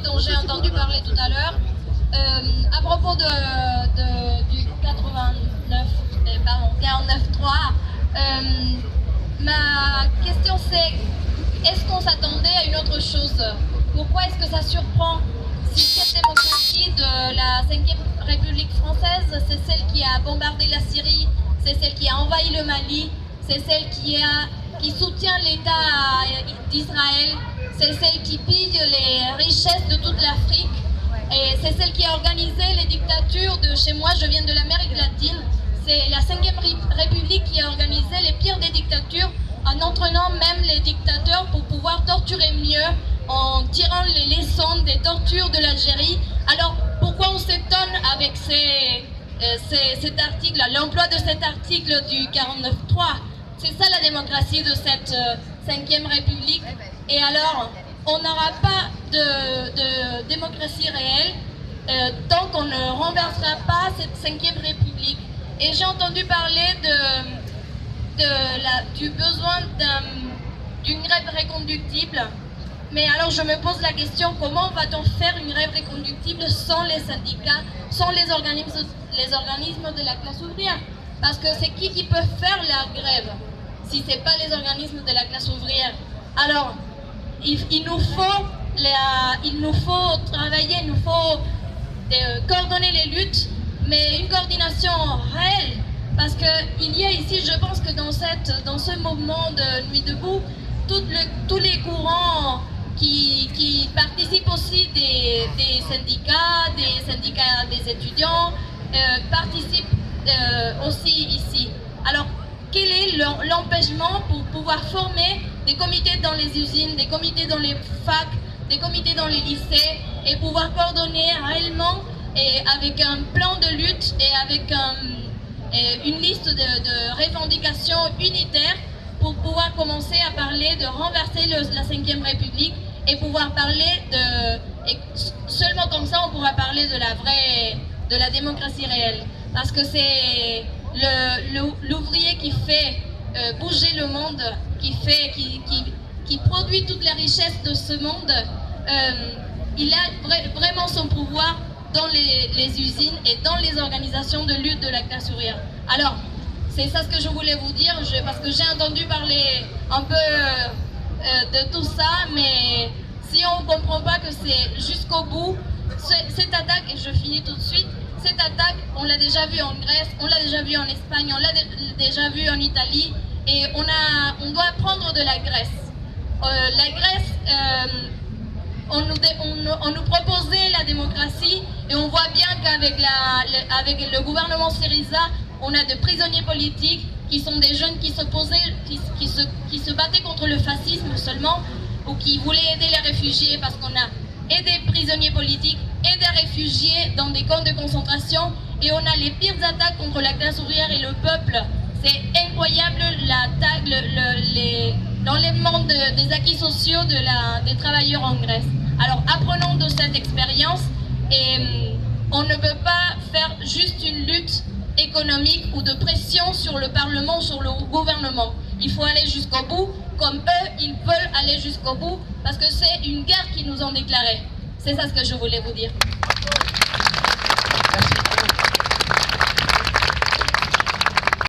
dont j'ai entendu parler tout à l'heure. À propos du 49.3, ma question c'est, est-ce qu'on s'attendait à une autre chose? Pourquoi est-ce que ça surprend si cette démocratie de la 5e République française, c'est celle qui a bombardé la Syrie, c'est celle qui a envahi le Mali, c'est celle qui soutient l'État d'Israël, c'est celle qui pille les richesses de toute l'Afrique, et c'est celle qui a organisé les dictatures de chez moi, je viens de l'Amérique latine. C'est la 5e République qui a organisé les pires des dictatures en entraînant même les dictateurs pour pouvoir torturer mieux, en tirant les leçons des tortures de l'Algérie. Alors pourquoi on s'étonne avec cet article, l'emploi de cet article du 49.3? C'est ça la démocratie de cette 5e République. Et alors, on n'aura pas de démocratie réelle tant qu'on ne renversera pas cette 5e République. Et j'ai entendu parler du besoin d'une grève reconductible. Mais alors je me pose la question, comment va-t-on faire une grève reconductible sans les syndicats, sans les organismes de la classe ouvrière? Parce que c'est qui peut faire la grève si ce n'est pas les organismes de la classe ouvrière? Alors, il nous faut travailler, il nous faut coordonner les luttes, mais une coordination réelle. Parce qu'il y a ici, je pense que dans ce mouvement de Nuit debout, tous les courants qui participent aussi des syndicats des étudiants, participent aussi ici. Alors, quel est l'empêchement pour pouvoir former des comités dans les usines, des comités dans les facs, des comités dans les lycées, et pouvoir coordonner réellement et avec un plan de lutte et avec une liste de revendications unitaires pour pouvoir commencer à parler de renverser la 5e République et pouvoir parler et seulement comme ça on pourra parler de la démocratie réelle. Parce que c'est l'ouvrier qui fait bouger le monde, qui produit toutes les richesses de ce monde, il a vraiment son pouvoir dans les usines et dans les organisations de lutte de la classe ouvrière. Alors, c'est ça ce que je voulais vous dire, parce que j'ai entendu parler un peu de tout ça, mais si on ne comprend pas que c'est jusqu'au bout, cette attaque, et je finis tout de suite, cette attaque, on l'a déjà vue en Grèce, on l'a déjà vue en Espagne, on l'a déjà vue en Italie, et on doit apprendre de la Grèce. La Grèce, on nous proposait la démocratie, et on voit bien qu'avec le gouvernement Syriza, on a des prisonniers politiques qui sont des jeunes qui se battaient contre le fascisme seulement, ou qui voulaient aider les réfugiés, parce qu'on a aidé des prisonniers politiques et des réfugiés dans des camps de concentration, et on a les pires attaques contre la classe ouvrière et le peuple. C'est incroyable l'enlèvement des acquis sociaux des travailleurs en Grèce. Alors apprenons de cette expérience, et on ne peut pas faire juste une lutte économique ou de pression sur le Parlement, sur le gouvernement. Il faut aller jusqu'au bout, comme eux, ils veulent aller jusqu'au bout, parce que c'est une guerre qu'ils nous ont déclarée. C'est ça ce que je voulais vous dire.